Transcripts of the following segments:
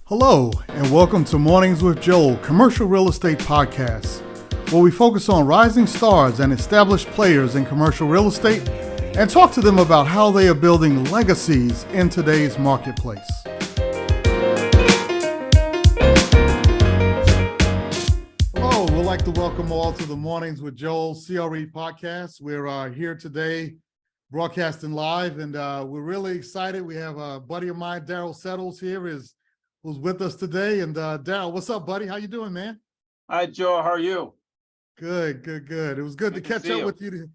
Hello, and welcome to Mornings with Joel, commercial real estate podcast, where we focus on rising stars and established players in commercial real estate and talk to them about how they are building legacies in today's marketplace. Hello, we'd like to welcome all to the Mornings with Joel CRE podcast. We're here today broadcasting live, and we're really excited. We have a buddy of mine, Darryl Settles, who's with us today. And Darryl, what's up, buddy? How you doing, man? Hi, Joe. How are you? Good. It was good to catch up with you.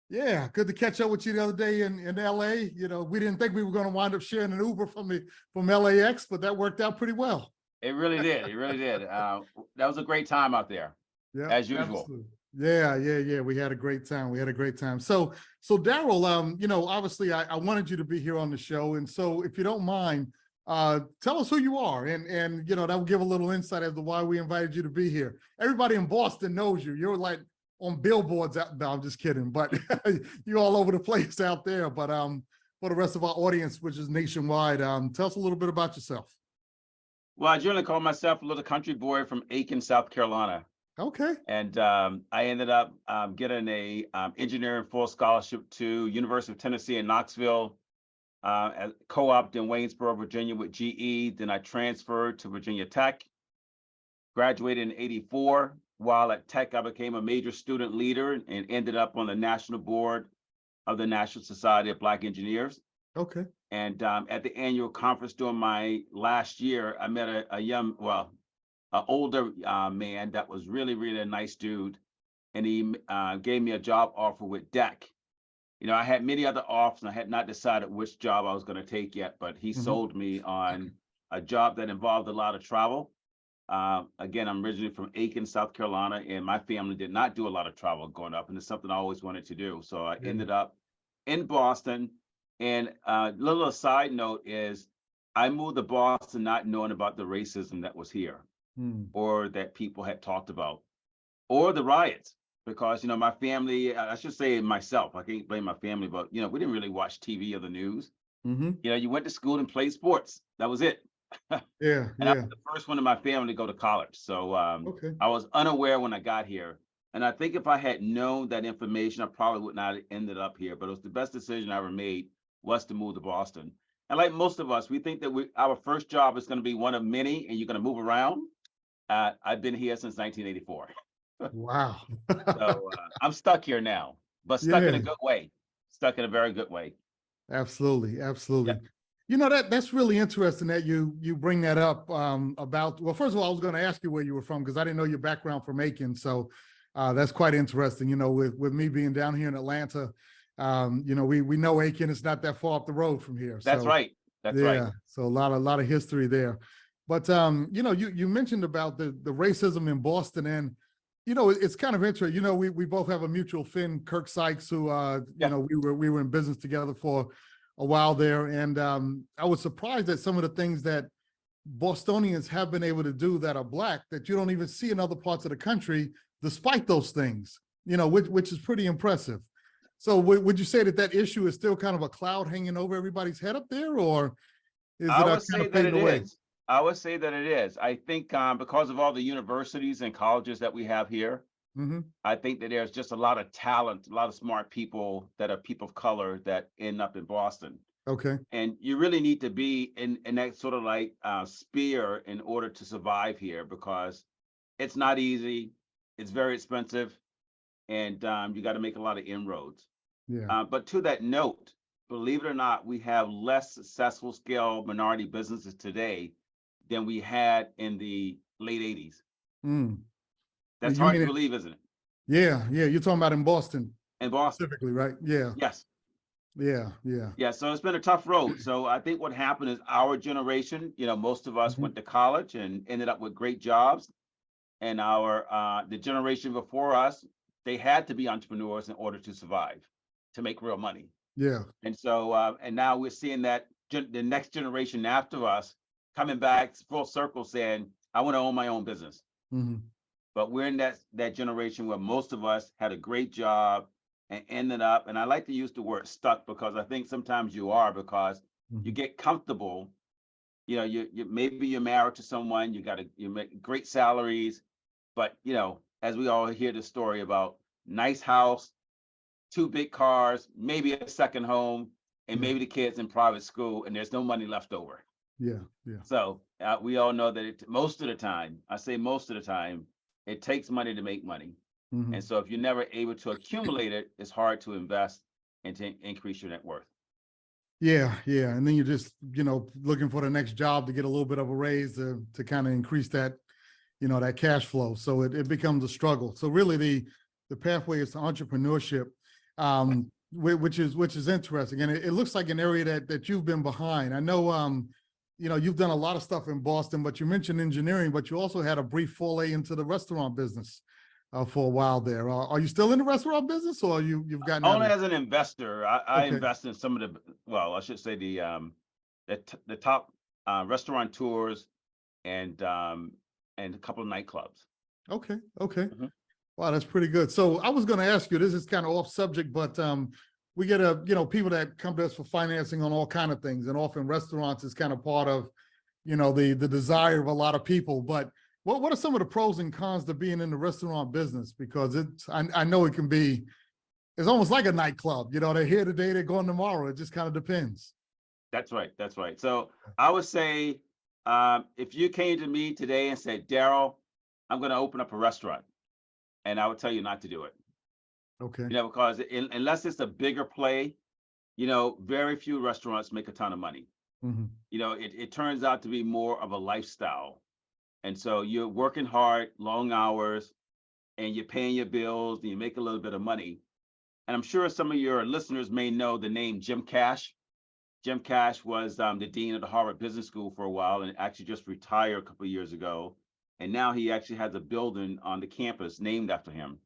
Yeah, good to catch up with you the other day in LA. You know, we didn't think we were going to wind up sharing an Uber from LAX, but that worked out pretty well. It really did. It really did. That was a great time out there. Yeah, as usual. Absolutely. Yeah. We had a great time. So Darryl, obviously I wanted you to be here on the show. And so if you don't mind, tell us who you are, and that will give a little insight as to why we invited you to be here. Everybody in Boston knows you. You're like on billboards out. No, I'm just kidding, but you're all over the place out there. But for the rest of our audience, which is nationwide, tell us a little bit about yourself. Well, I generally call myself a little country boy from Aiken, South Carolina. Okay. And I ended up getting a engineering full scholarship to University of Tennessee in Knoxville. Co-opted in Waynesboro, Virginia with GE. Then I transferred to Virginia Tech, graduated in '84. While at Tech, I became a major student leader and ended up on the national board of the National Society of Black Engineers. Okay. And at the annual conference during my last year, I met an older man that was really a nice dude. And he gave me a job offer with DEC. I had many other offers, and I had not decided which job I was going to take yet, but he sold me on a job that involved a lot of travel. Again, I'm originally from Aiken, South Carolina, and my family did not do a lot of travel growing up, and it's something I always wanted to do. So I ended up in Boston. And a little side note is I moved to Boston not knowing about the racism that was here or that people had talked about or the riots. Because, my family, I should say myself, I can't blame my family, but, we didn't really watch TV or the news. You went to school and played sports. That was it. Yeah. And I was the first one in my family to go to college. So I was unaware when I got here. And I think if I had known that information, I probably would not have ended up here. But it was the best decision I ever made was to move to Boston. And like most of us, we think that our first job is going to be one of many and you're going to move around. I've been here since 1984. Wow. So I'm stuck here now, but stuck in a good way, stuck in a very good way. Absolutely. Yeah. That's really interesting that you bring that up about, well, first of all, I was going to ask you where you were from because I didn't know your background from Aiken. So that's quite interesting. With me being down here in Atlanta, we know Aiken is not that far up the road from here. That's right. That's right. So a lot of history there. But, you mentioned about the racism in Boston, and it's kind of interesting. We both have a mutual friend, Kirk Sykes, who we were in business together for a while there, and I was surprised at some of the things that Bostonians have been able to do that are Black that you don't even see in other parts of the country, despite those things. Which is pretty impressive. So would you say that issue is still kind of a cloud hanging over everybody's head up there, or is I it would say kind of that fading it away? is. I would say that it is. I think because of all the universities and colleges that we have here, I think that there's just a lot of talent, a lot of smart people that are people of color that end up in Boston. Okay. And you really need to be in that sort of like sphere in order to survive here, because it's not easy. It's very expensive, and you got to make a lot of inroads. Yeah. But to that note, believe it or not, we have less successful scale minority businesses today than we had in the late 80s. That's hard to believe, isn't it? Yeah. You're talking about in Boston. In Boston. Specifically, right? Yeah. Yes. Yeah. So it's been a tough road. So I think what happened is our generation, most of us went to college and ended up with great jobs. And the generation before us, they had to be entrepreneurs in order to survive, to make real money. Yeah. And so, and now we're seeing that the next generation after us coming back full circle saying, I want to own my own business. But we're in that generation where most of us had a great job and ended up, and I like to use the word stuck because I think sometimes you are, because you get comfortable you know, maybe you're married to someone, you make great salaries, but you know, as we all hear the story about nice house, 2 big cars, maybe a second home, and Yeah. maybe the kids in private school, and there's no money left over. Yeah. Yeah. So we all know that most of the time, I say most of the time, it takes money to make money. Mhm. And so if you're never able to accumulate it, it's hard to invest and to increase your net worth. Yeah, yeah. And then you're just, looking for the next job to get a little bit of a raise to kind of increase that, that cash flow. So it becomes a struggle. So really the pathway is to entrepreneurship, which is interesting. And it looks like an area that you've been behind. I know, you've done a lot of stuff in Boston, but you mentioned engineering, but you also had a brief foray into the restaurant business for a while there. Are you still in the restaurant business, or you've gotten out Only of it? as an investor, I Okay. invest in some of I should say the top restaurateurs and a couple of nightclubs. Okay. Okay. Mhm. Wow, that's pretty good. So I was going to ask you, this is kind of off subject, but we get people that come to us for financing on all kind of things, and often restaurants is kind of part of, the desire of a lot of people. But what are some of the pros and cons to being in the restaurant business? Because I know it's almost like a nightclub. They're here today, they're going tomorrow. It just kind of depends. That's right. That's right. So I would say, if you came to me today and said, Darryl, I'm going to open up a restaurant, and I would tell you not to do it. Okay. Because unless it's a bigger play, very few restaurants make a ton of money. Mm-hmm. It turns out to be more of a lifestyle. And so you're working hard, long hours, and you're paying your bills, and you make a little bit of money. And I'm sure some of your listeners may know the name Jim Cash. Jim Cash was the dean of the Harvard Business School for a while, and actually just retired a couple of years ago. And now he actually has a building on the campus named after him.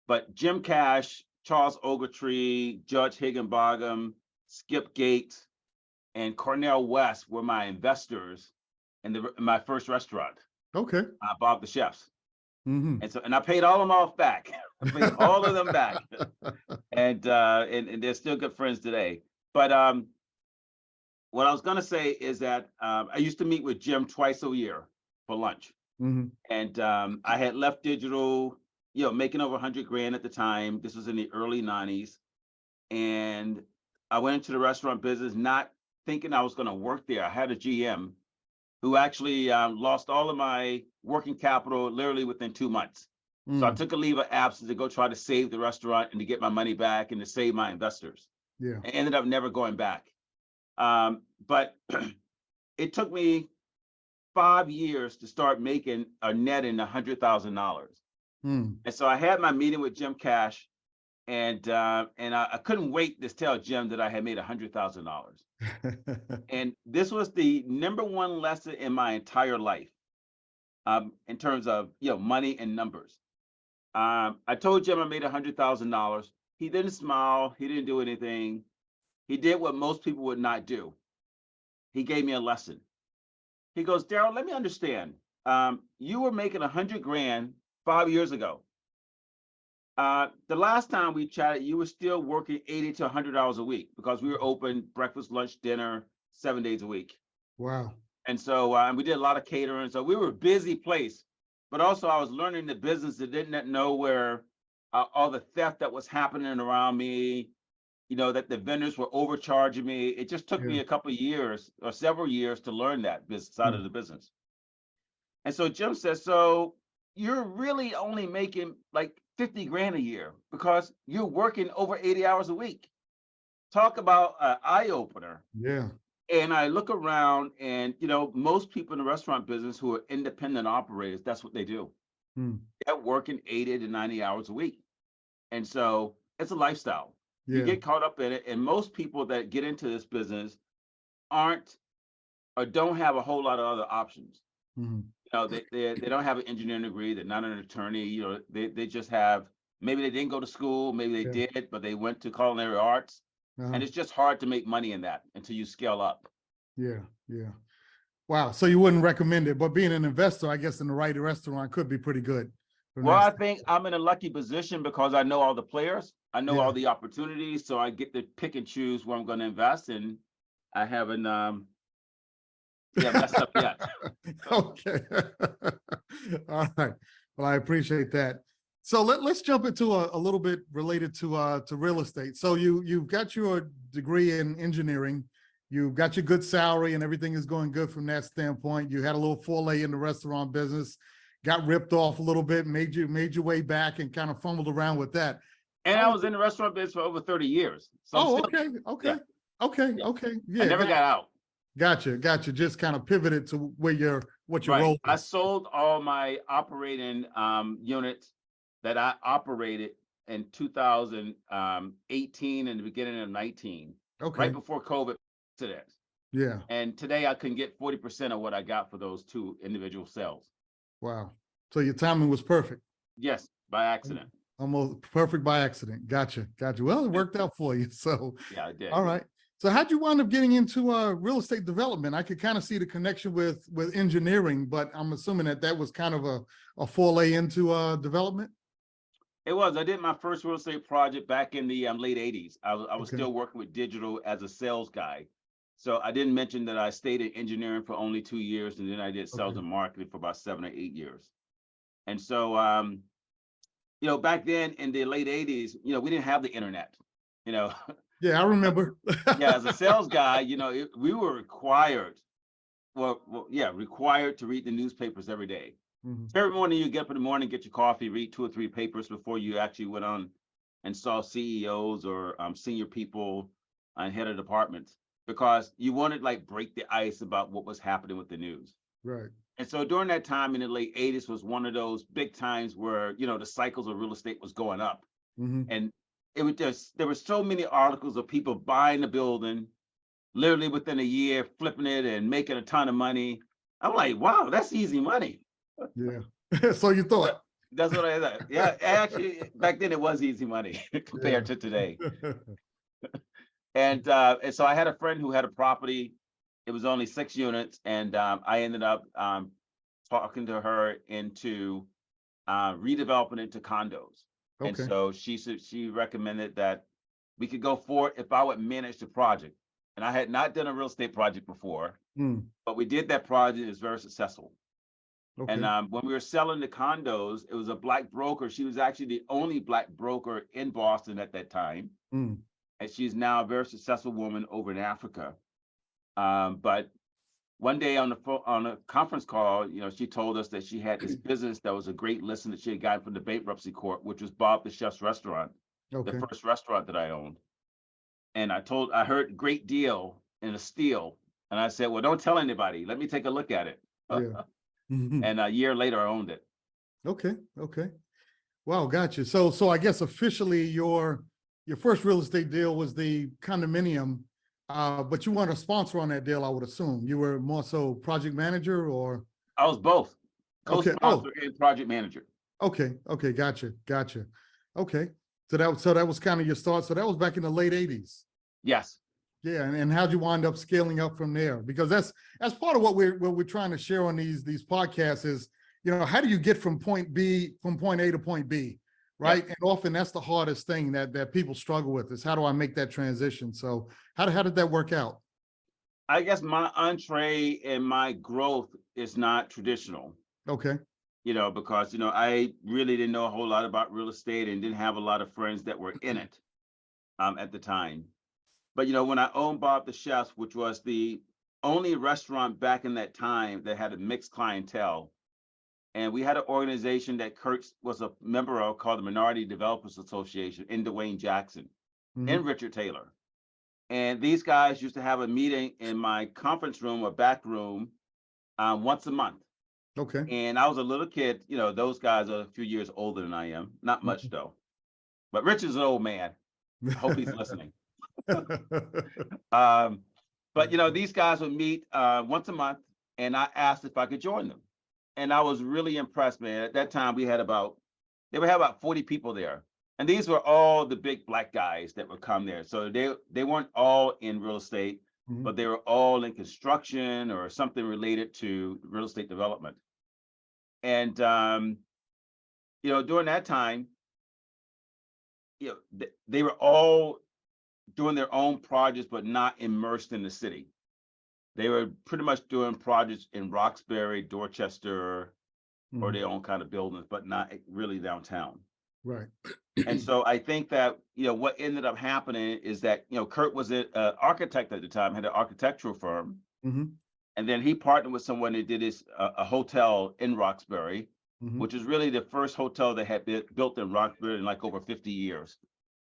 But Jim Cash, Charles Ogletree, Judge Higginbotham, Skip Gates, and Cornell West were my investors in my first restaurant. Okay. Bob the Chefs. Mm-hmm. And I paid all of them off back. I paid all of them back. And they're still good friends today. But what I was gonna say is that I used to meet with Jim twice a year for lunch. Mm-hmm. And I had left digital, making over 100 grand at the time. This was in the early 90s. And I went into the restaurant business not thinking I was going to work there. I had a GM who actually lost all of my working capital literally within 2 months. So I took a leave of absence to go try to save the restaurant and to get my money back and to save my investors. Yeah. I ended up never going back. But it took me 5 years to start making a netting $100,000. And so I had my meeting with Jim Cash, and I couldn't wait to tell Jim that I had made $100,000. And this was the #1 lesson in my entire life, in terms of money and numbers. I told Jim I made $100,000. He didn't smile. He didn't do anything. He did what most people would not do. He gave me a lesson. He goes, Darryl, let me understand. You were making 100 grand 5 years ago. The last time we chatted, you were still working 80 to 100 hours a week because we were open breakfast, lunch, dinner, 7 days a week. Wow. And so and we did a lot of catering. So we were a busy place. But also I was learning the business that didn't know where all the theft that was happening around me, that the vendors were overcharging me. It just took me a couple of years or several years to learn that business side of the business. And so Jim says, so you're really only making like 50 grand a year because you're working over 80 hours a week. Talk about an eye opener. Yeah. And I look around and, most people in the restaurant business who are independent operators, that's what they do. They're working 80 to 90 hours a week. And so it's a lifestyle. You get caught up in it. And most people that get into this business aren't or don't have a whole lot of other options. They don't have an engineering degree. They're not an attorney. They just have, maybe they didn't go to school. Maybe they did, but they went to culinary arts. And it's just hard to make money in that until you scale up. Yeah. Yeah. Wow. So you wouldn't recommend it, but being an investor, I guess in the right restaurant could be pretty good. Well, I think I'm in a lucky position because I know all the players. I know all Yeah. the opportunities. So I get to pick and choose where I'm going to invest. And I haven't, Yeah, messed up yet. Okay. All right. Well, I appreciate that. So let's jump into a little bit related to real estate. So you've got your degree in engineering, you've got your good salary, and everything is going good from that standpoint. You had a little foray in the restaurant business, got ripped off a little bit, made your way back, and kind of fumbled around with that. And I was in the restaurant business for over 30 years. So Oh, still, okay, okay, yeah, okay, yeah. okay. I Yeah, never got out. Gotcha. Just kind of pivoted to what your Right. role I is. sold all my operating units that I operated in 2018 and the beginning of 19, Okay. right before COVID to that. Yeah. And today I can get 40% of what I got for those two individual sales. Wow. So your timing was perfect. Yes, by accident. Almost perfect by accident. Gotcha. Well, it worked out for you. So, Yeah, I did. all right. So how'd you wind up getting into real estate development? I could kind of see the connection with engineering, but I'm assuming that was kind of a foray into development. It was. I did my first real estate project back in the late 80s. I was Okay. still working with digital as a sales guy. So I didn't mention that I stayed in engineering for only 2 years, and then I did sales Okay. and marketing for about 7 or 8 years. And so, back then in the late 80s, we didn't have the internet, you know. Yeah, I remember. Yeah, as a sales guy, we were required, required to read the newspapers every day. Mhm. Every morning you get up in the morning, get your coffee, read 2 or 3 papers before you actually went on and saw CEOs or senior people and head of departments, because you wanted like break the ice about what was happening with the news. Right. And so during that time in the late 80s was one of those big times where, the cycles of real estate was going up. Mhm. And it was there were so many articles of people buying the building, literally within a year, flipping it and making a ton of money. I'm like, wow, that's easy money. Yeah. So you thought. That's what I thought. Yeah, actually, back then it was easy money compared to today. And so I had a friend who had a property. It was only 6 units, and I ended up talking to her into redeveloping it to condos. And Okay. so she recommended that we could go for it if I would manage the project. And I had not done a real estate project before, Mm. but we did that project. It was very successful. Okay. And when we were selling the condos, it was a Black broker. She was actually the only Black broker in Boston at that time. Mm. And she's now a very successful woman over in Africa. But one day on a conference call, she told us that she had this business that was a great listen that she had gotten from the bankruptcy court, which was Bob the Chef's restaurant, Okay. the first restaurant that I owned. And I heard great deal and a steal. And I said, well, don't tell anybody. Let me take a look at it. Yeah. Mhm. And a year later, I owned it. Okay. Wow, gotcha. So I guess officially your first real estate deal was the condominium, but you weren't a sponsor on that deal, I would assume. You were more so project manager or? I was both Okay. Oh, co-sponsor and project manager. okay. Gotcha. Okay. So that was kind of your start. So that was back in the late 80s. Yes. Yeah, and how'd you wind up scaling up from there? Because that's part of what we're trying to share on these podcasts is, how do you get from point A to point B, right? Yep. And often that's the hardest thing that people struggle with is how do I make that transition? So how did that work out? I guess my entree and my growth is not traditional. Okay. Because I really didn't know a whole lot about real estate and didn't have a lot of friends that were in it at the time. But when I owned Bob the Chef's, which was the only restaurant back in that time that had a mixed clientele, and we had an organization that Kurt was a member of called the Minority Developers Association in Dwayne Jackson and Richard Taylor. And these guys used to have a meeting in my conference room or back room once a month. Okay. And I was a little kid, those guys are a few years older than I am, not much though. But Richard's an old man. I hope he's listening. But these guys would meet once a month, and I asked if I could join them, and I was really impressed, man. At that time, they would have about 40 people there, and these were all the big Black guys that would come there. So they weren't all in real estate, but they were all in construction or something related to real estate development. And during that time, they were all doing their own projects, but not immersed in the city. They were pretty much doing projects in Roxbury, Dorchester, or Mhm. their own kind of buildings, but not really downtown. Right. And so I think that, what ended up happening is that, Kurt was an architect at the time, had an architectural firm. Mhm. And then he partnered with someone that did a hotel in Roxbury, Mhm. which is really the first hotel that had been built in Roxbury in like over 50 years.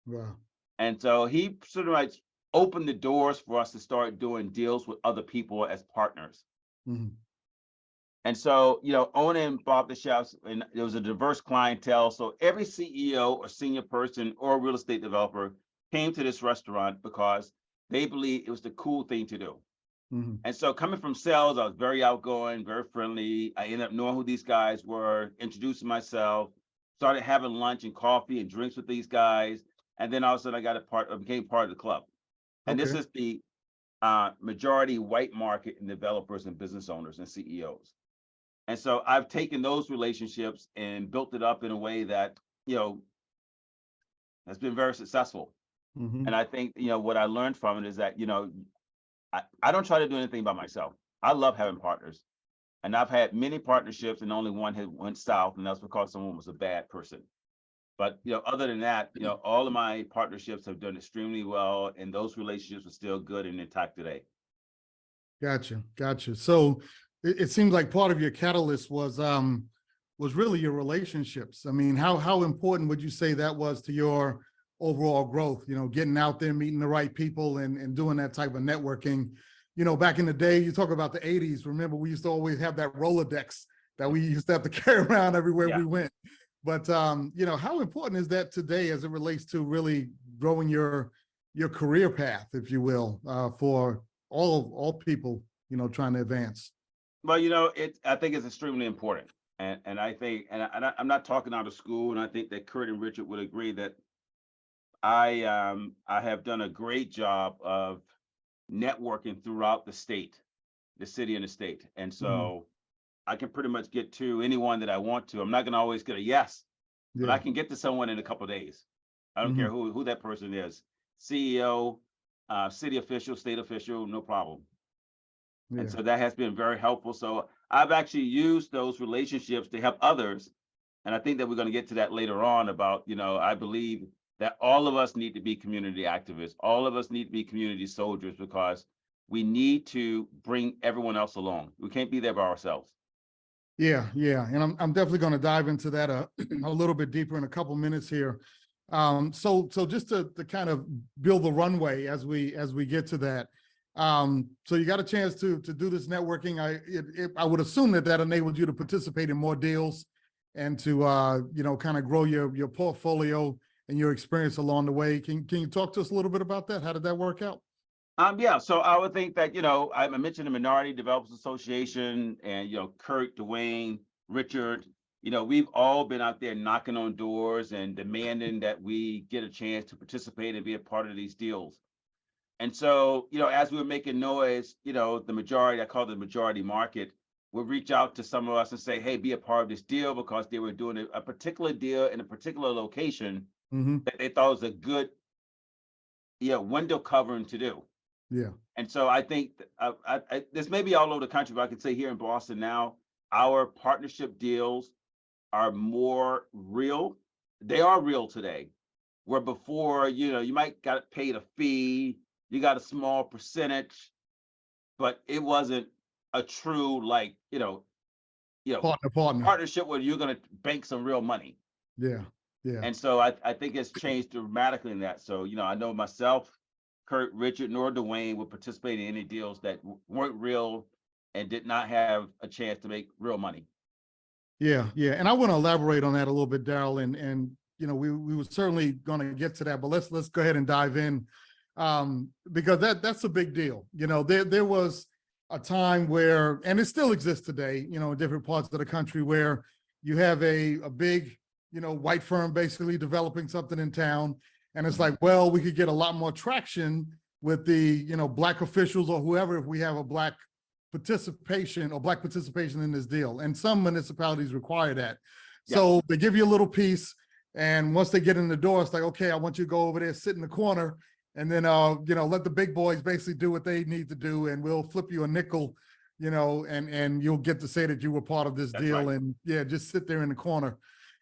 Wow. And so he sort of like opened the doors for us to start doing deals with other people as partners. Mhm. And so, owning barber shops, and there was a diverse clientele. So every CEO or senior person or real estate developer came to this restaurant because they believed it was the cool thing to do. Mhm. And so coming from sales, I was very outgoing, very friendly. I ended up knowing who these guys were, introducing myself, started having lunch and coffee and drinks with these guys. And then all of a sudden became part of the club. And this Okay. is the majority white market in developers and business owners and CEOs. And so I've taken those relationships and built it up in a way that, has been very successful. And Mhm. I think, what I learned from it is that, I don't try to do anything by myself. I love having partners. And I've had many partnerships and only one had went south, and that's because someone was a bad person. But, other than that, all of my partnerships have done extremely well, and those relationships are still good and intact today. Gotcha. Gotcha. So it seems like part of your catalyst was really your relationships. I mean, how important would you say that was to your overall growth? Getting out there, meeting the right people, and doing that type of networking. Back in the day, you talk about the '80s. Remember, we used to always have that Rolodex that we used to have to carry around everywhere Yeah. we went. But how important is that today as it relates to really growing your career path, if you will, for all people, trying to advance? Well, I think it's extremely important. And I think, I'm not talking out of school, and I think that Kurt and Richard would agree that I have done a great job of networking throughout the state, the city and the state. And Mhm. so I can pretty much get to anyone that I want to. I'm not going to always get a yes, but I Yeah. can get to someone in a couple of days. I don't care Mhm. who that person is, CEO, city official, state official, no problem. And Yeah. so that has been very helpful. So I've actually used those relationships to help others. And I think that we're going to get to that later on about, I believe that all of us need to be community activists. All of us need to be community soldiers because we need to bring everyone else along. We can't be there by ourselves. Yeah, yeah, and I'm definitely going to dive into that a little bit deeper in a couple minutes here. So just to kind of build the runway as we get to that. So you got a chance to do this networking. I would assume that enabled you to participate in more deals and to kind of grow your portfolio and your experience along the way. Can you talk to us a little bit about that? How did that work out? Yeah, so I would think that, I mentioned the Minority Developers Association and, Kurt, Dwayne, Richard, we've all been out there knocking on doors and demanding that we get a chance to participate and be a part of these deals. And so, as we were making noise, the majority, I call it the majority market, would reach out to some of us and say, hey, be a part of this deal because they were doing a particular deal in a particular location Mm-hmm. that they thought was a good, window covering to do. Yeah. And so I think this may be all over the country, but I can say here in Boston now, our partnership deals are more real. They are real today, where before, you might got paid a fee, you got a small percentage, but it wasn't a true Partner. partnership where you're going to bank some real money. Yeah. Yeah. And so I think it's changed dramatically in that. So, I know myself, Kurt, Richard, nor Dwayne would participate in any deals that weren't real and did not have a chance to make real money. Yeah, yeah, and I want to elaborate on that a little bit, Darryl, and we were certainly going to get to that, but let's go ahead and dive in, because that's a big deal. There was a time where, and it still exists today, in different parts of the country, where you have a big white firm basically developing something in town, and it's like, well, we could get a lot more traction with the black officials or whoever if we have a black participation in this deal. And some municipalities require that. Yeah. So they give you a little piece. And once they get in the door, it's like, okay, I want you to go over there, sit in the corner and then, let the big boys basically do what they need to do, and we'll flip you a nickel, and you'll get to say that you were part of this deal, right. and yeah, just sit there in the corner.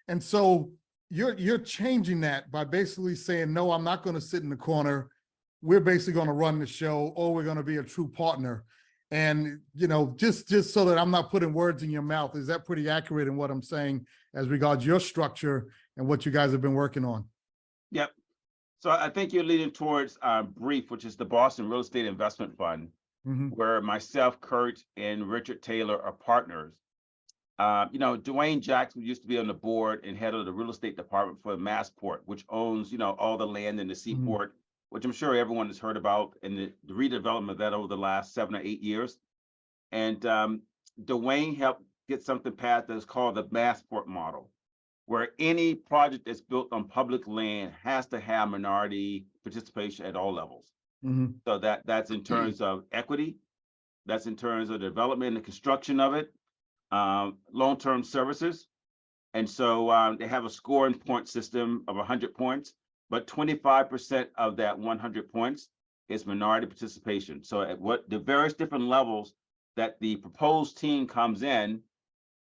And so you're changing that by basically saying, no, I'm not going to sit in the corner. We're basically going to run the show, or we're going to be a true partner. And, just so that I'm not putting words in your mouth, is that pretty accurate in what I'm saying as regards your structure and what you guys have been working on? Yep. So I think you're leading towards BRIEF, which is the Boston Real Estate Investment Fund, where myself, Kurt, and Richard Taylor are partners. Dwayne Jackson used to be on the board and head of the real estate department for Massport, which owns, all the land in the seaport, which I'm sure everyone has heard about, and the redevelopment of that over the last 7 or 8 years. And Dwayne helped get something passed that's called the Massport model, where any project that's built on public land has to have minority participation at all levels. So that's in terms of equity, that's in terms of development and the construction of it, long-term services. And so they have a scoring point system of 100 points, but 25% of that 100 points is minority participation. So at the various different levels that the proposed team comes in,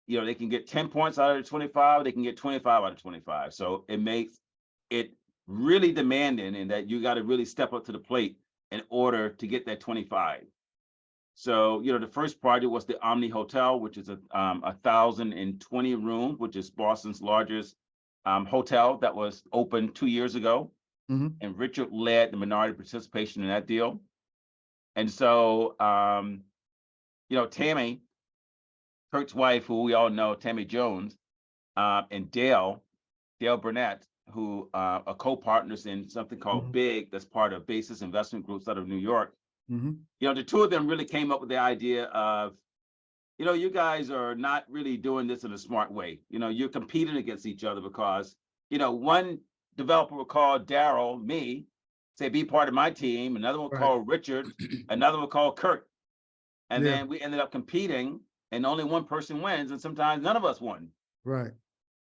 they can get 10 points out of the 25, they can get 25 out of 25. So it makes it really demanding, in that you got to really step up to the plate in order to get that 25. So, the first project was the Omni Hotel, which is a 1,020 rooms, which is Boston's largest hotel that was opened 2 years ago. And Richard led the minority participation in that deal. And so, Tammy, Kurt's wife, who we all know, Tammy Jones, and Dale Burnett, who are co-partners in something called BIG, that's part of Basis Investment Groups out of New York. The two of them really came up with the idea of, you guys are not really doing this in a smart way. You're competing against each other because, one developer will call Darryl, me, say, be part of my team. Another one will call Richard, another will call Kurt. And then we ended up competing, and only one person wins, and sometimes none of us won. Right.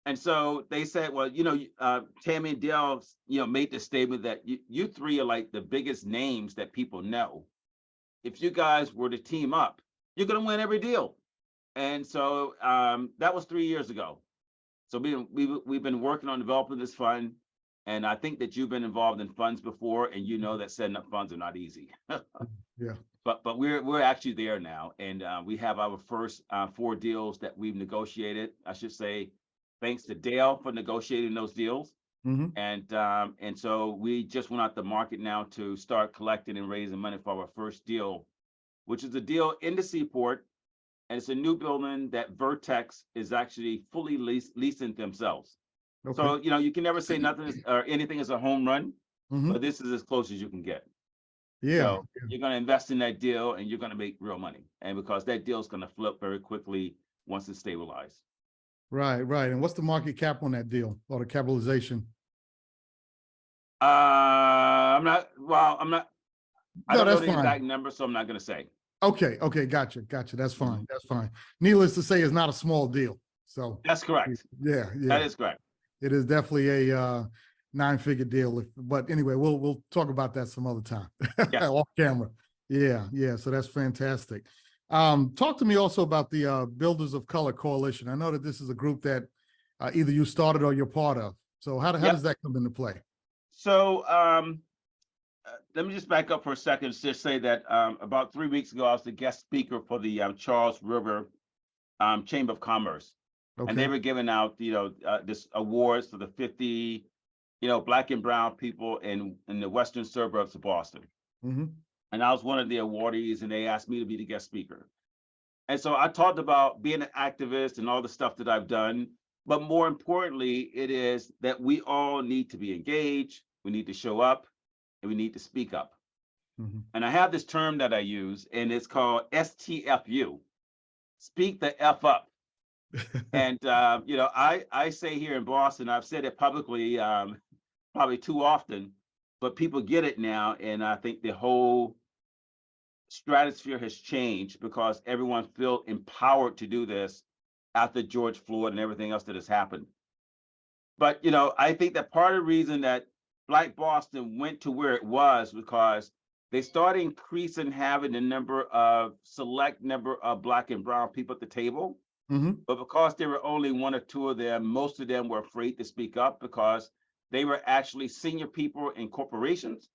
And so they said, well, Tammy and Dale, made the statement that you three are like the biggest names that people know. If you guys were to team up, you're going to win every deal. And so that was 3 years ago. So we've been working on developing this fund. And I think that you've been involved in funds before, and you know that setting up funds are not easy. Yeah. But we're actually there now, and we have our first 4 deals that we've negotiated. I should say, thanks to Dale for negotiating those deals. And so we just went out the market now to start collecting and raising money for our first deal, which is a deal in the seaport, and it's a new building that Vertex is actually fully leasing themselves. Okay. So you can never say nothing or anything is a home run, but this is as close as you can get. Yeah. So you're going to invest in that deal, and you're going to make real money, and because that deal is going to flip very quickly once it's stabilized. Right. And what's the market cap on that deal, or the capitalization? I'm not. I don't know the fine. exact number, so I'm not going to say. Okay. Gotcha. That's fine. That's fine. Needless to say, it's not a small deal. So that's correct. Yeah. That is correct. It is definitely a 9-figure deal. But anyway, we'll talk about that some other time. Yeah. Off camera. Yeah. So that's fantastic. Talk to me also about the Builders of Color Coalition. I know that this is a group that either you started or you're part of. So how does that come into play? So let me just back up for a second. Just say that about 3 weeks ago, I was the guest speaker for the Charles River Chamber of Commerce. Okay. And they were giving out, this awards for the 50, Black and brown people in the western suburbs of Boston. And I was one of the awardees, and they asked me to be the guest speaker. And so I talked about being an activist and all the stuff that I've done. But more importantly, it is that we all need to be engaged. We need to show up, and we need to speak up. And I have this term that I use, and it's called STFU, speak the F up. And, I say here in Boston, I've said it publicly, probably too often, but people get it now. And I think the whole stratosphere has changed because everyone feels empowered to do this after George Floyd and everything else that has happened. But, I think that part of the reason that Black Boston went to where it was because they started increasing having the select number of Black and brown people at the table. But because there were only one or two of them, most of them were afraid to speak up because they were actually senior people in corporations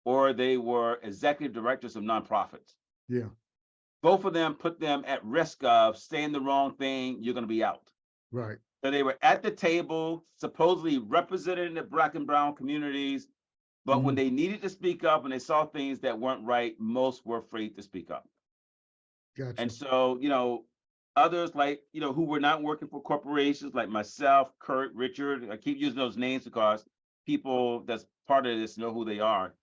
or they were executive directors of nonprofits. Yeah. Both of them put them at risk of saying the wrong thing, you're going to be out. Right. So they were at the table, supposedly representing the Black and brown communities, but when they needed to speak up and they saw things that weren't right, most were afraid to speak up. Gotcha. And so, others like, who were not working for corporations like myself, Kurt, Richard, I keep using those names because people that's part of this know who they are.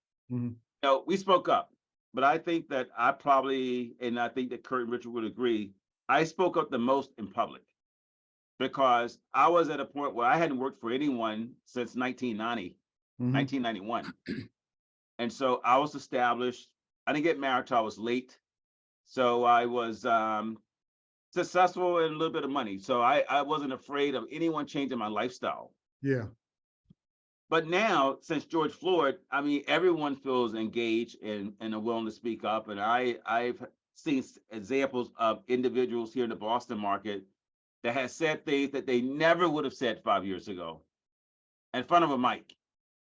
We spoke up, but I think that I think that Kurt and Richard would agree, I spoke up the most in public because I was at a point where I hadn't worked for anyone since 1991. And so I was established. I didn't get married till I was late. So I was successful and a little bit of money. So I wasn't afraid of anyone changing my lifestyle. Yeah. But now, since George Floyd, I mean, everyone feels engaged and are willing to speak up. And I've seen examples of individuals here in the Boston market that has said things that they never would have said 5 years ago in front of a mic.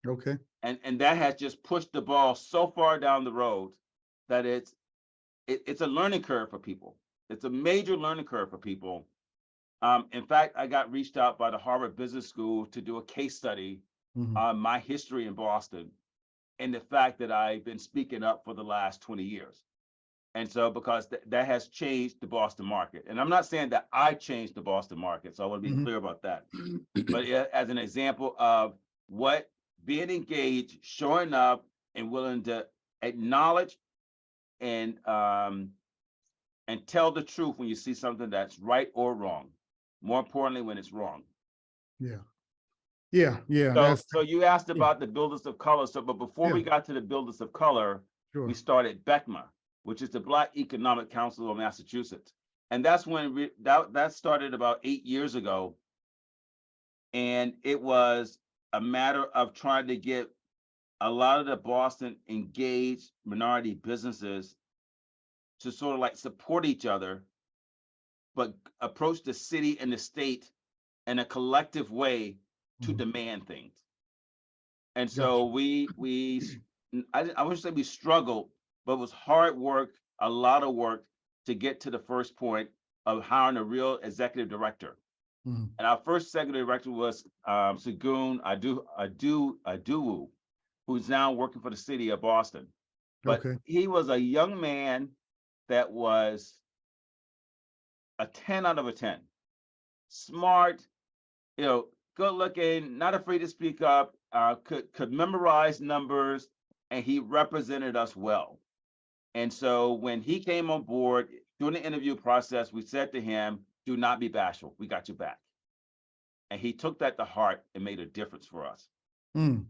Okay. And that has just pushed the ball so far down the road that it's a learning curve for people. It's a major learning curve for people. In fact, I got reached out by the Harvard Business School to do a case study on my history in Boston and the fact that I've been speaking up for the last 20 years. And so because that has changed the Boston market. And I'm not saying that I changed the Boston market, so I want to be clear about that. But as an example of what being engaged, showing up and willing to acknowledge and tell the truth when you see something that's right or wrong. More importantly, when it's wrong. Yeah. Yeah. So you asked about the builders of color. So, but before we got to the builders of color, we started BECMA, which is the Black Economic Council of Massachusetts. And that's when that started about 8 years ago. And it was a matter of trying to get a lot of the Boston engaged minority businesses to sort of like support each other, but approach the city and the state in a collective way to demand things. And so I wouldn't say we struggled, but it was hard work, a lot of work to get to the first point of hiring a real executive director. And our first executive director was Segun Aduwu, who's now working for the city of Boston. But he was a young man that was a 10 out of a 10. Smart, good looking, not afraid to speak up, could memorize numbers, and he represented us well. And so when he came on board, during the interview process, we said to him, do not be bashful. We got your back. And he took that to heart and made a difference for us. And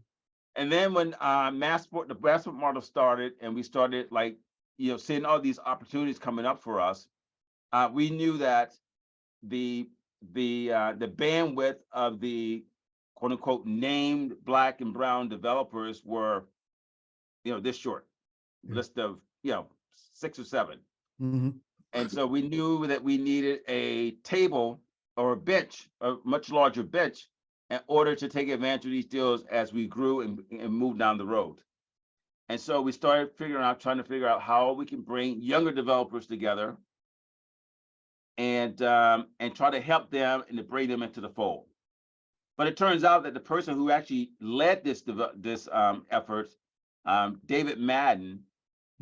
then when the Massport model started and we started seeing all these opportunities coming up for us, we knew that the bandwidth of the quote unquote named Black and brown developers were, this short list of, 6 or 7. And so we knew that we needed a table or a bench, a much larger bench, in order to take advantage of these deals as we grew and moved down the road. And so we started trying to figure out how we can bring younger developers together and try to help them and to bring them into the fold. But it turns out that the person who actually led this effort, David Madden,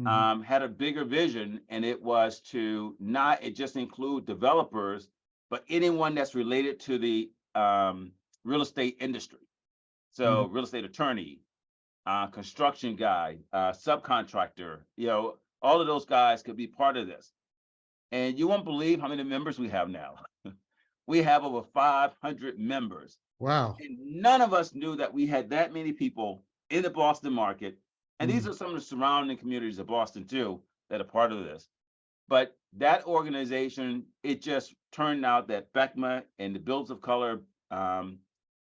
had a bigger vision, and it was to not just include developers, but anyone that's related to the real estate industry. So real estate attorney, construction guy, subcontractor, all of those guys could be part of this. And you won't believe how many members we have now. We have over 500 members. Wow. And none of us knew that we had that many people in the Boston market. And these are some of the surrounding communities of Boston too, that are part of this. But that organization, it just turned out that BECMA and the Builders of Color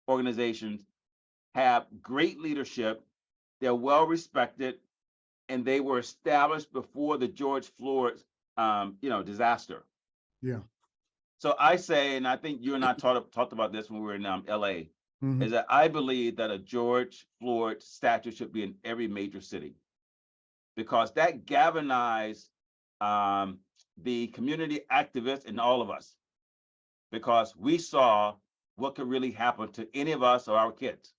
organizations have great leadership. They're well respected, and they were established before the George Floyd, disaster. Yeah. So I say, and I think you and I talked about this when we were in LA, Mhm. is that I believe that a George Floyd statue should be in every major city, because that galvanized the community activists and all of us, because we saw what could really happen to any of us or our kids.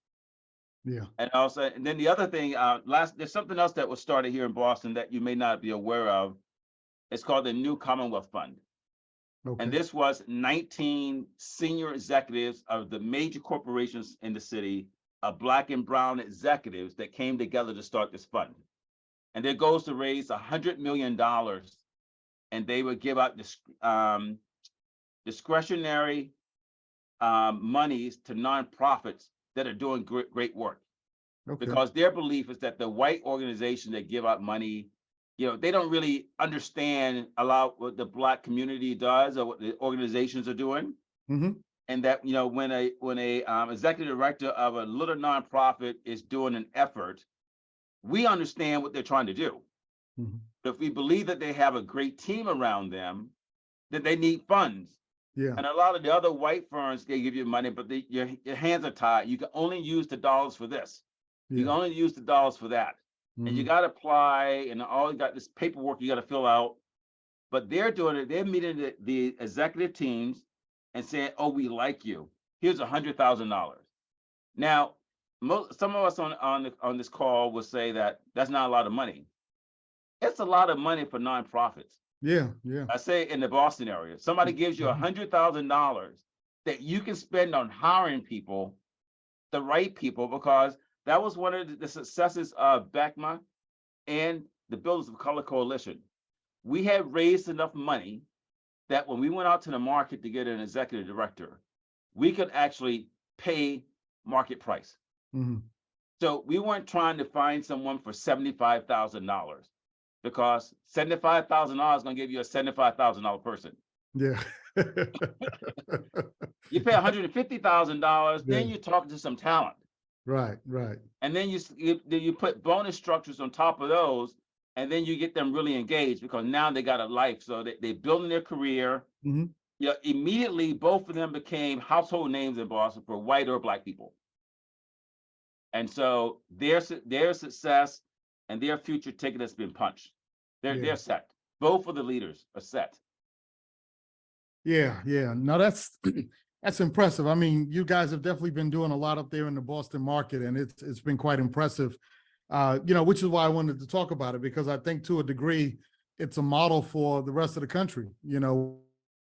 Yeah. And also, and then the other thing, there's something else that was started here in Boston that you may not be aware of. It's called the New Commonwealth Fund. Okay. And this was 19 senior executives of the major corporations in the city, Black and brown executives that came together to start this fund. And their goal is to raise $100 million, and they would give out discretionary monies to nonprofits that are doing great work. Okay. Because their belief is that the white organizations that give out money, they don't really understand a lot what the Black community does or what the organizations are doing. Mm-hmm. And that, when a executive director of a little nonprofit is doing an effort, we understand what they're trying to do. Mm-hmm. But if we believe that they have a great team around them, then they need funds. Yeah. And a lot of the other white firms, they give you money, but your hands are tied. You can only use the dollars for this. Yeah. You can only use the dollars for that. Mm-hmm. And you got to apply, and all you got this paperwork you got to fill out. But they're doing it. They're meeting the executive teams and saying, "Oh, we like you. Here's $100,000." Now, some of us on this call will say that that's not a lot of money. It's a lot of money for nonprofits. Yeah. Yeah. I say in the Boston area, somebody gives you $100,000 that you can spend on hiring people, the right people, because that was one of the successes of BECMA and the Builders of Color Coalition. We had raised enough money that when we went out to the market to get an executive director, we could actually pay market price. Mm-hmm. So we weren't trying to find someone for $75,000, because $75,000 is going to give you a $75,000 person. Yeah. You pay $150,000, then you're talking to some talent. Right. Right. And then you put bonus structures on top of those, and then you get them really engaged, because now they got a life. So they're building their career. Mm-hmm. Immediately, both of them became household names in Boston for white or Black people. And so their success and their future ticket has been punched. They're set. Both of the leaders are set. Yeah. Yeah. No, that's impressive. I mean, you guys have definitely been doing a lot up there in the Boston market, and it's been quite impressive. Which is why I wanted to talk about it, because I think to a degree it's a model for the rest of the country,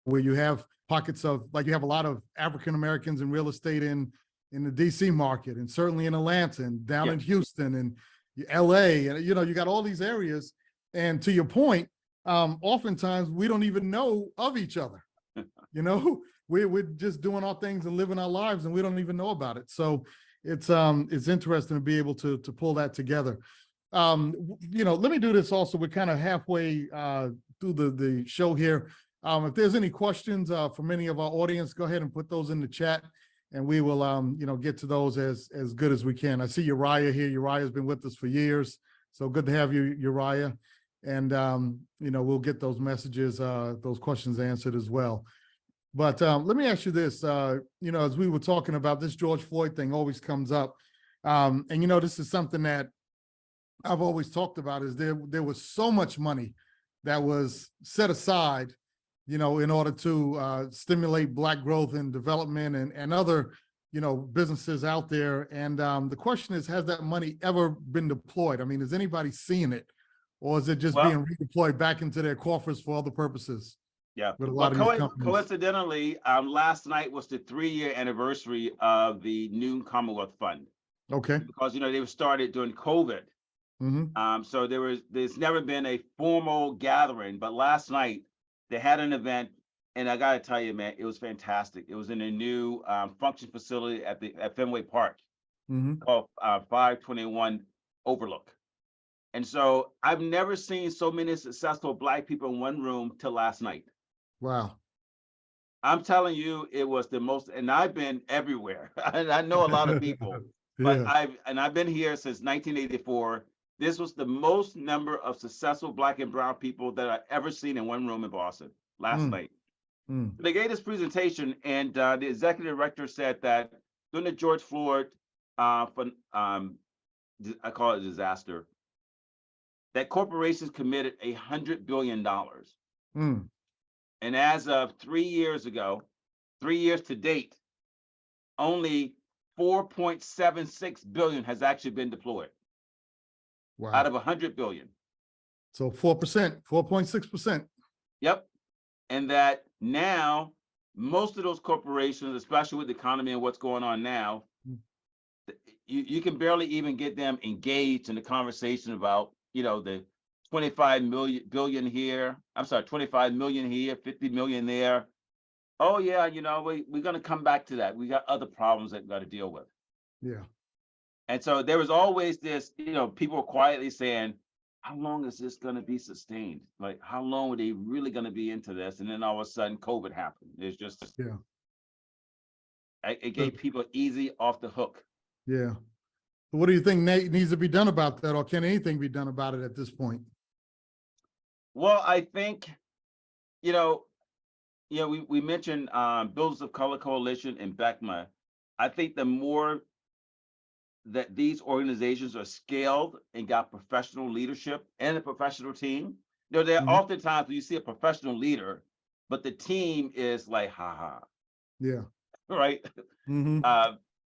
where you have pockets of, like, you have a lot of African Americans in real estate in the DC market, and certainly in Atlanta and down in Houston and LA, and you got all these areas. And to your point, oftentimes we don't even know of each other. We're just doing our things and living our lives, and we don't even know about it. So it's interesting to be able to pull that together. Let me do this also. We're kind of halfway through the show here. If there's any questions from any of our audience, go ahead and put those in the chat, and we will get to those as good as we can. I see Uriah here. Uriah's been with us for years, so good to have you, Uriah. And we'll get those messages, those questions answered as well. But let me ask you this, as we were talking about, this George Floyd thing always comes up. And, this is something that I've always talked about, is there was so much money that was set aside, in order to stimulate Black growth and development and other, businesses out there. And the question is, has that money ever been deployed? I mean, is anybody seeing it, or is it just being redeployed back into their coffers for other purposes? Yeah. With a lot of these companies. Coincidentally, last night was the 3-year anniversary of the New Commonwealth Fund. Okay. Because they were started during COVID. Mm-hmm. So there's never been a formal gathering, but last night they had an event, and I gotta tell you, man, it was fantastic. It was in a new function facility at Fenway Park, called 521 Overlook. And so I've never seen so many successful Black people in one room till last night. Wow. I'm telling you, it was the most, and I've been everywhere. And I know a lot of people. but Yeah. I've been here since 1984. This was the most number of successful Black and brown people that I ever seen in one room in Boston last Mm, night. mm, They gave this presentation, and the executive director said that during the George Floyd, I call it a disaster, that corporations committed $100 billion. mm. And as of 3 years ago, 3 years to date, only 4.76 billion has actually been deployed out Wow. of 100 billion. So 4%, 4.6%. Yep. And that now most of those corporations, especially with the economy and what's going on now, you can barely even get them engaged in the conversation about, the 25 billion here. I'm sorry, 25 million here, 50 million there. Oh yeah, we're going to come back to that. We got other problems that we got to deal with. Yeah. And so there was always this, people were quietly saying, how long is this going to be sustained? Like, how long are they really going to be into this? And then all of a sudden, COVID happened. It's just, Yeah. it gave people easy off the hook. Yeah. What do you think needs to be done about that, or can anything be done about it at this point? Well, I think, we mentioned Builders of Color Coalition and BECMA. I think the more that these organizations are scaled and got professional leadership and a professional team, there are oftentimes when you see a professional leader, but the team is like, ha. Yeah. Right. Mm-hmm.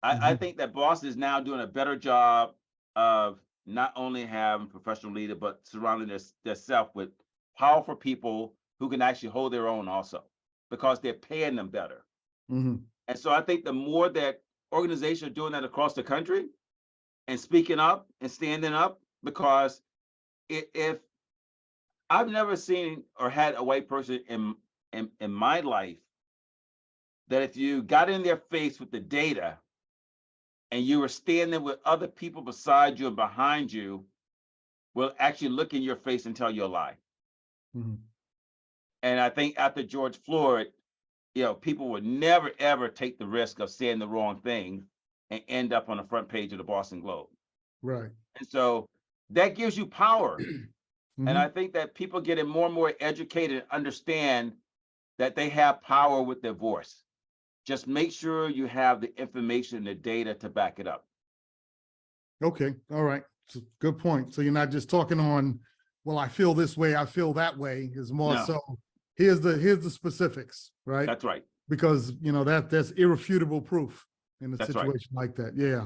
I think that Boston is now doing a better job of not only having professional leader, but surrounding themselves with powerful people who can actually hold their own also, because they're paying them better. Mm-hmm. And so I think the more that organizations are doing that across the country and speaking up and standing up, because if I've never seen or had a white person in my life that if you got in their face with the data and you were standing with other people beside you and behind you, will actually look in your face and tell you a lie. Mm-hmm. And I think after George Floyd, people would never, ever take the risk of saying the wrong thing and end up on the front page of the Boston Globe. Right. And so that gives you power. Mm-hmm. And I think that people getting more and more educated and understand that they have power with their voice. Just make sure you have the information and the data to back it up. Okay. All right. So, good point. So you're not just talking on, well, I feel this way, I feel that way. Is more No. so here's the specifics, right? That's right. Because that's irrefutable proof in a That's situation like that. Yeah.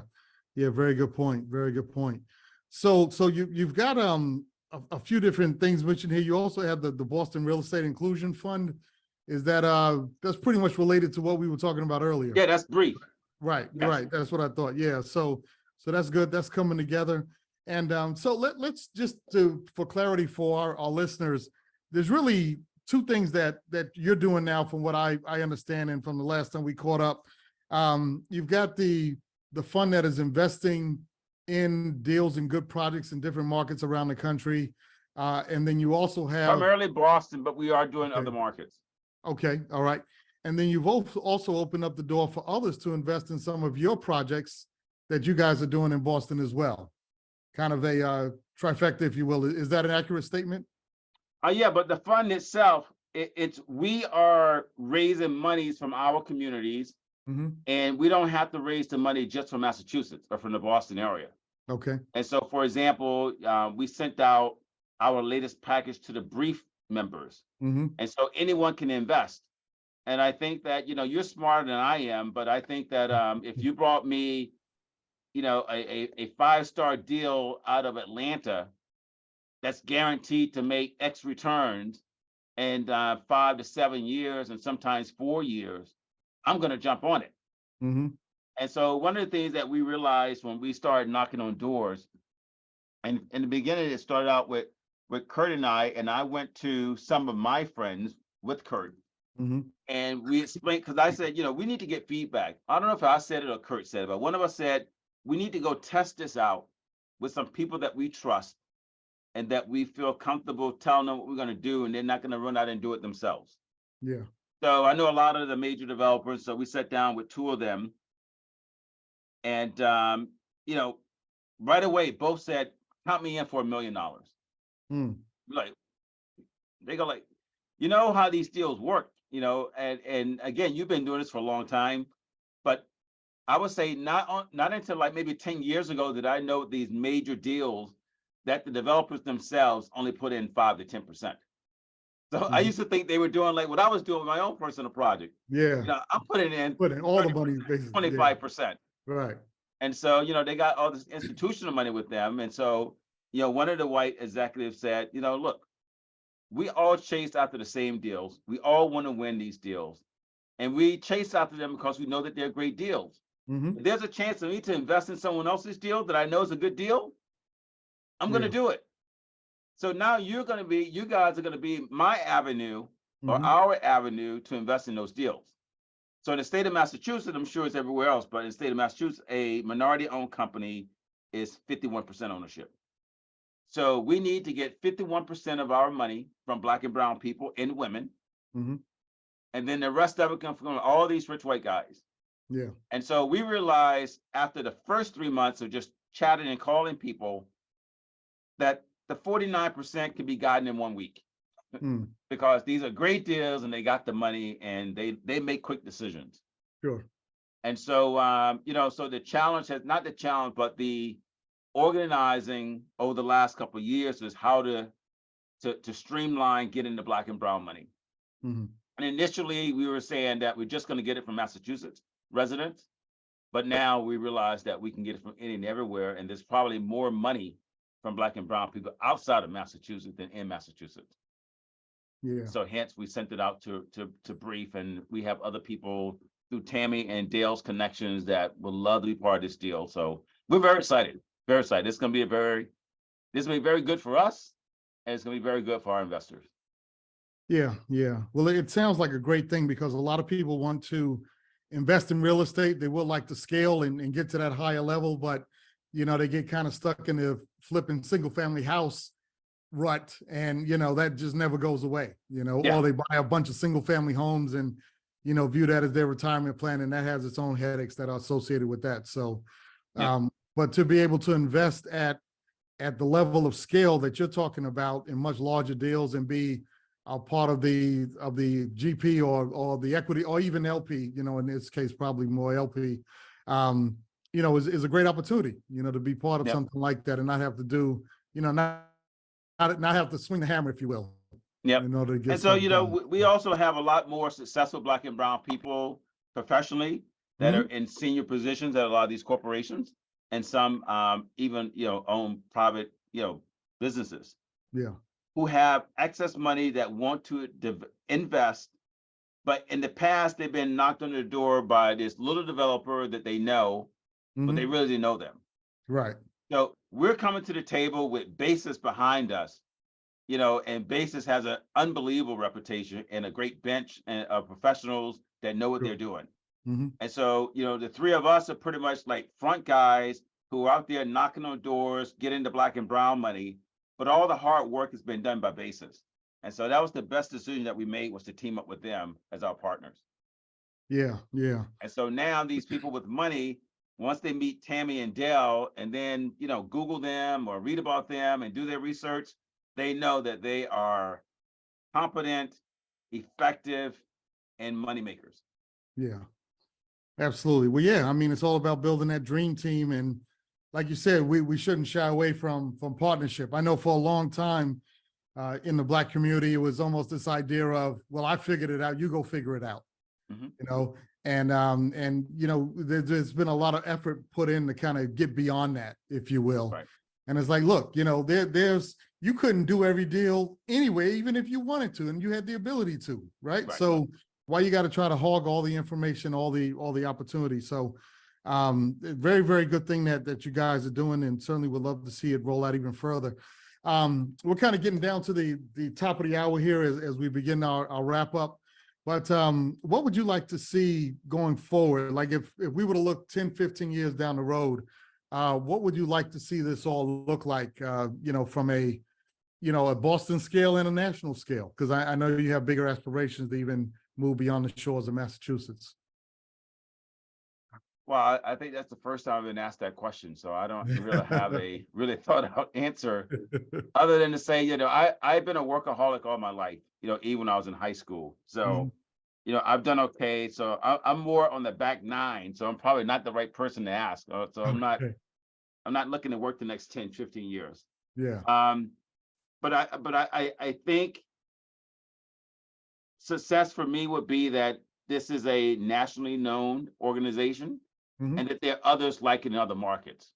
Yeah. Very good point. Very good point. So you've got a few different things mentioned here. You also have the Boston Real Estate Inclusion Fund. Is that that's pretty much related to what we were talking about earlier? Yeah, that's brief. Right. Yes. Right. That's what I thought. Yeah. So that's good. That's coming together. And so let's just for clarity for our listeners, there's really two things that you're doing now from what I understand, and from the last time we caught up. You've got the fund that is investing in deals and good projects in different markets around the country. And then you also have Primarily Boston, but we are doing other markets. Okay. All right. And then you've also opened up the door for others to invest in some of your projects that you guys are doing in Boston as well. Kind of a trifecta, if you will. Is that an accurate statement? Yeah, but the fund itself, we are raising monies from our communities, and we don't have to raise the money just from Massachusetts or from the Boston area. Okay. And so, for example, we sent out our latest package to the brief members, and so anyone can invest. And I think that you're smarter than I am, but I think that if you brought me, a 5-star deal out of Atlanta that's guaranteed to make X returns in 5 to 7 years and sometimes 4 years, I'm going to jump on it. And so one of the things that we realized when we started knocking on doors, and in the beginning, it started out with Kurt and I went to some of my friends with Kurt, and we explained, because I said, we need to get feedback. I don't know if I said it or Kurt said it, but one of us said, we need to go test this out with some people that we trust and that we feel comfortable telling them what we're going to do, and they're not going to run out and do it themselves. Yeah. So I know a lot of the major developers, so we sat down with 2 of them, and you know, right away, both said, count me in for $1 million. Hmm. Like, they go like, you know how these deals work, and again, you've been doing this for a long time, but I would say not until like maybe 10 years ago did I know these major deals that the developers themselves only put in 5 to 10%. So I used to think they were doing like what I was doing with my own personal project. Yeah. I'm putting in Putting all the 30%, money basically. Yeah. 25%. Right. And so, they got all this institutional money with them. And so, one of the white executives said, look, we all chase after the same deals. We all want to win these deals. And we chase after them because we know that they're great deals. Mm-hmm. If there's a chance for me to invest in someone else's deal that I know is a good deal, I'm going to do it. So now you guys are going to be my avenue or our avenue to invest in those deals. So in the state of Massachusetts, I'm sure it's everywhere else, but in the state of Massachusetts, a minority owned company is 51% ownership. So we need to get 51% of our money from Black and brown people and women. And then the rest of it comes from all these rich white guys. Yeah. And so we realized after the first 3 months of just chatting and calling people that the 49% can be gotten in 1 week. Because these are great deals and they got the money and they make quick decisions. Sure. And so, so the challenge has not the challenge, but the organizing over the last couple of years is how to streamline getting the Black and brown money. And initially we were saying that we're just going to get it from Massachusetts residents, but now we realize that we can get it from any and everywhere. And there's probably more money from Black and brown people outside of Massachusetts than in Massachusetts. Yeah. So hence we sent it out to brief, and we have other people through Tammy and Dale's connections that would love to be part of this deal. So we're very excited, very excited. This is going to be very good for us, and it's going to be very good for our investors. Yeah, yeah. Well, it sounds like a great thing because a lot of people want to invest in real estate. They would like to scale and get to that higher level, but they get kind of stuck in the flipping single family house rut, and that just never goes away. Or they buy a bunch of single family homes and view that as their retirement plan, and that has its own headaches that are associated with that. So but to be able to invest at the level of scale that you're talking about in much larger deals and be a part of the GP or the equity or even LP, in this case probably more LP, is a great opportunity, to be part of something like that and not have to do, not have to swing the hammer, if you will. In order to get and so, done. we also have a lot more successful Black and brown people professionally that are in senior positions at a lot of these corporations, and some even, own private, businesses. Yeah. Who have excess money that want to invest, but in the past they've been knocked on the door by this little developer that they know, but they really didn't know them. Right. So we're coming to the table with Basis behind us, and Basis has an unbelievable reputation and a great bench of professionals that know what they're doing. And so, the three of us are pretty much like front guys who are out there knocking on doors, getting the Black and brown money, but all the hard work has been done by Basis. And so that was the best decision that we made, was to team up with them as our partners. Yeah, yeah. And so now these people with money, once they meet Tammy and Dale and then, Google them or read about them and do their research, they know that they are competent, effective, and money makers. Yeah, absolutely. Well, yeah, I mean, it's all about building that dream team. And like you said, we shouldn't shy away from partnership. I know for a long time in the Black community, it was almost this idea of, well, I figured it out, you go figure it out. And there's been a lot of effort put in to kind of get beyond that, if you will. Right. And it's like, look, you couldn't do every deal anyway, even if you wanted to, and you had the ability to, right? So why you got to try to hog all the information, all the opportunities? So very, very good thing that you guys are doing, and certainly would love to see it roll out even further. We're kind of getting down to the top of the hour here as we begin our wrap up. But what would you like to see going forward? Like if we were to look 10, 15 years down the road, what would you like to see this all look like, from a Boston scale and a national scale? Because I know you have bigger aspirations to even move beyond the shores of Massachusetts. Well, I think that's the first time I've been asked that question, so I don't really have a really thought out answer other than to say, I've been a workaholic all my life, even when I was in high school. So, Mhm. I've done okay. So I'm more on the back nine. So I'm probably not the right person to ask. So Okay. I'm not looking to work the next 10, 15 years. Yeah. Um, but I think success for me would be that this is a nationally known organization Mhm. and that there are others like it in other markets.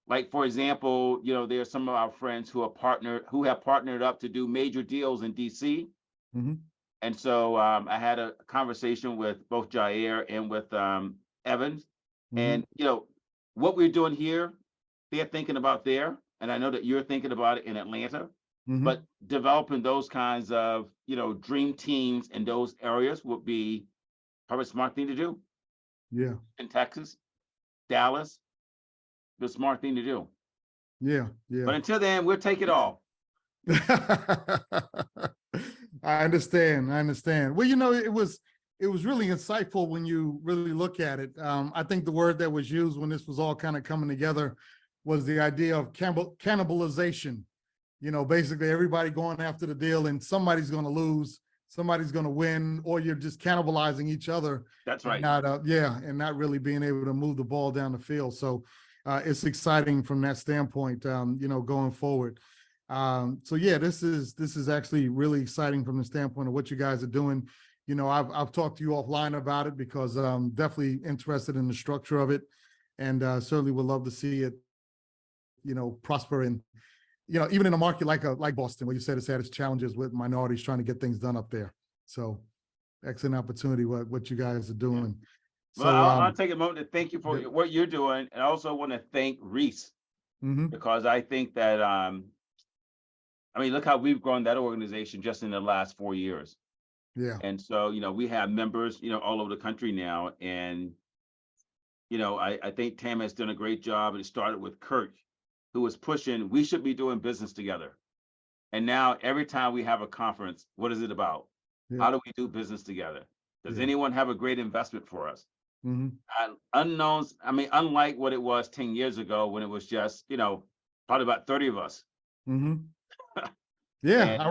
Like, for example, there are some of our friends who have partnered up to do major deals in DC. Mhm. And so I had a conversation with both Jair and with Evans. Mhm. And, what we're doing here, they're thinking about there. And I know that you're thinking about it in Atlanta. But Mhm. developing those kinds of, dream teams in those areas would be probably a smart thing to do. Yeah. In Texas, Dallas, the smart thing to do. Yeah. Yeah. But until then, we'll take it all. I understand. I understand. Well, it was really insightful when you really look at it. I think the word that was used when this was all kind of coming together was the idea of cannibalization. Basically everybody going after the deal and somebody's going to lose, somebody's going to win, or you're just cannibalizing each other That's and right. not really being able to move the ball down the field. So it's exciting from that standpoint, going forward. So yeah, this is actually really exciting from the standpoint of what you guys are doing. I've talked to you offline about it because I'm definitely interested in the structure of it, and certainly would love to see it, prosper in, even in a market like Boston, where you said it's had its challenges with minorities trying to get things done up there. So excellent opportunity what you guys are doing. Well, So I'll take a moment to thank you for yeah. what you're doing. And I also want to thank Reese Mm-hmm. because I think that, look how we've grown that organization just in the last 4 years. Yeah. And so, we have members, all over the country now. And, I think Tam has done a great job. It started with Kurt, who was pushing, we should be doing business together. And now every time we have a conference, what is it about? Yeah. How do we do business together? Does Yeah. anyone have a great investment for us? Mm-hmm. Unknowns, unlike what it was 10 years ago when it was just, probably about 30 of us. Mm-hmm. Yeah, And I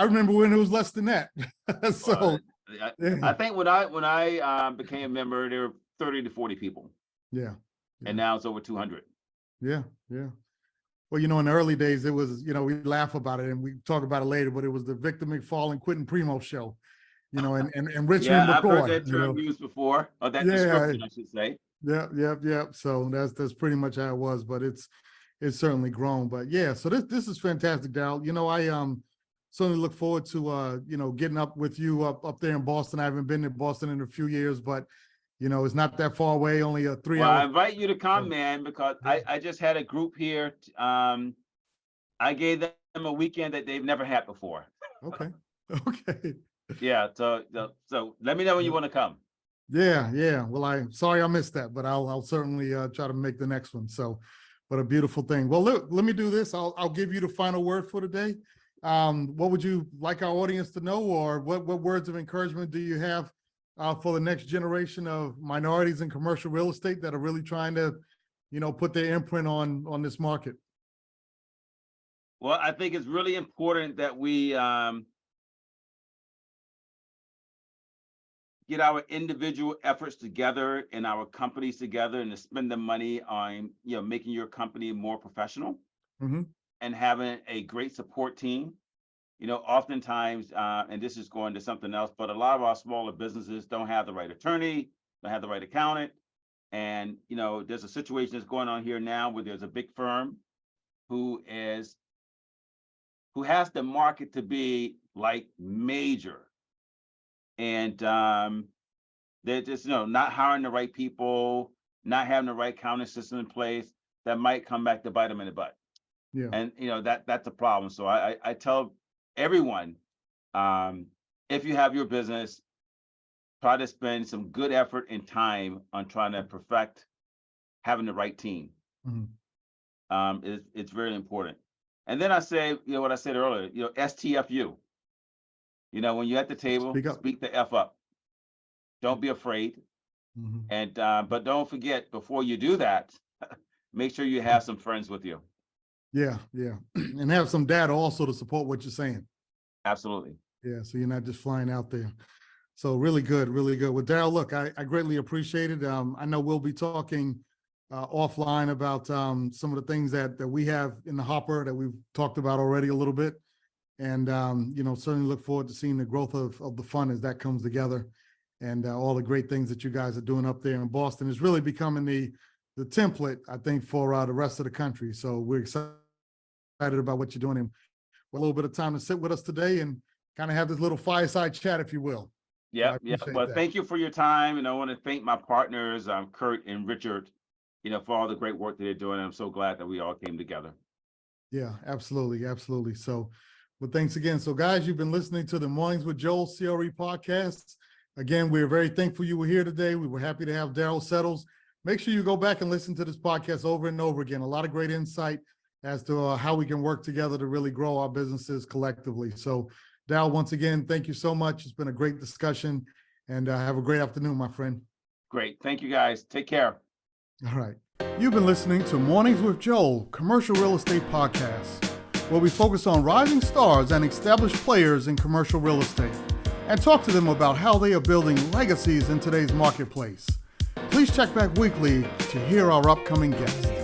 remember when it was less than that. uh, So I, yeah. I think when I became a member, there were 30 to 40 people, Yeah. and Yeah. now it's over 200. Yeah. Yeah. Well, in the early days, it was, we laugh about it and we talk about it later, but it was the Victor McFall and Quentin Primo show, and Yeah, Richmond I've heard McCoy, that term used before, or that yeah, description, I should say. yeah, yeah, yeah. So that's pretty much how it was, but it's certainly grown. But yeah, so this is fantastic, Darryl. I certainly look forward to getting up with you up there in Boston. I haven't been to Boston in a few years, but it's not that far away, only a Well, I 3 hour. invite you to come, So, man, because yeah. I just had a group here. I gave them a weekend that they've never had before. Okay. Okay. Yeah, so let me know when you want to come. Yeah, yeah. Well, I'm sorry I missed that, but I'll certainly try to make the next one. So, but a beautiful thing. Well, look, let me do this. I'll give you the final word for today. What would you like our audience to know, or what words of encouragement do you have for the next generation of minorities in commercial real estate that are really trying to, put their imprint on this market? Well, I think it's really important that we get our individual efforts together and our companies together and to spend the money on, making your company more professional Mm-hmm. and having a great support team. Oftentimes, and this is going to something else, but a lot of our smaller businesses don't have the right attorney, don't have the right accountant. And, there's a situation that's going on here now where there's a big firm who has the market to be like major. And they're just, not hiring the right people, not having the right accounting system in place that might come back to bite them in the butt. Yeah. And that's a problem. So I tell everyone, if you have your business, try to spend some good effort and time on trying to perfect having the right team. Mm-hmm. It's very important. And then I say, what I said earlier, STFU. When you're at the table, Speak up. speak the F up. Don't be afraid. Mhm. And but don't forget, before you do that, make sure you have some friends with you. Yeah, yeah. And have some data also to support what you're saying. Absolutely. Yeah, so you're not just flying out there. So really good, really good. Well, Darryl, look, I greatly appreciate it. I know we'll be talking offline about some of the things that we have in the hopper that we've talked about already a little bit. And, certainly look forward to seeing the growth of the fund as that comes together, and all the great things that you guys are doing up there in Boston is really becoming the template, I think, for the rest of the country. So we're excited about what you're doing, and a little bit of time to sit with us today and kind of have this little fireside chat, if you will. So I Yeah. appreciate Well, that. thank you for your time. And I want to thank my partners, Kurt and Richard, for all the great work that they're doing. I'm so glad that we all came together. Yeah, absolutely. Absolutely. So, well, thanks again. So, guys, you've been listening to the Mornings with Joel CRE podcast. Again, we're very thankful you were here today. We were happy to have Darryl Settles. Make sure you go back and listen to this podcast over and over again. A lot of great insight as to how we can work together to really grow our businesses collectively. So, Darryl, once again, thank you so much. It's been a great discussion, and have a great afternoon, my friend. Great. Thank you, guys. Take care. All right. You've been listening to Mornings with Joel, commercial real estate podcast, where we focus on rising stars and established players in commercial real estate and talk to them about how they are building legacies in today's marketplace. Please check back weekly to hear our upcoming guests.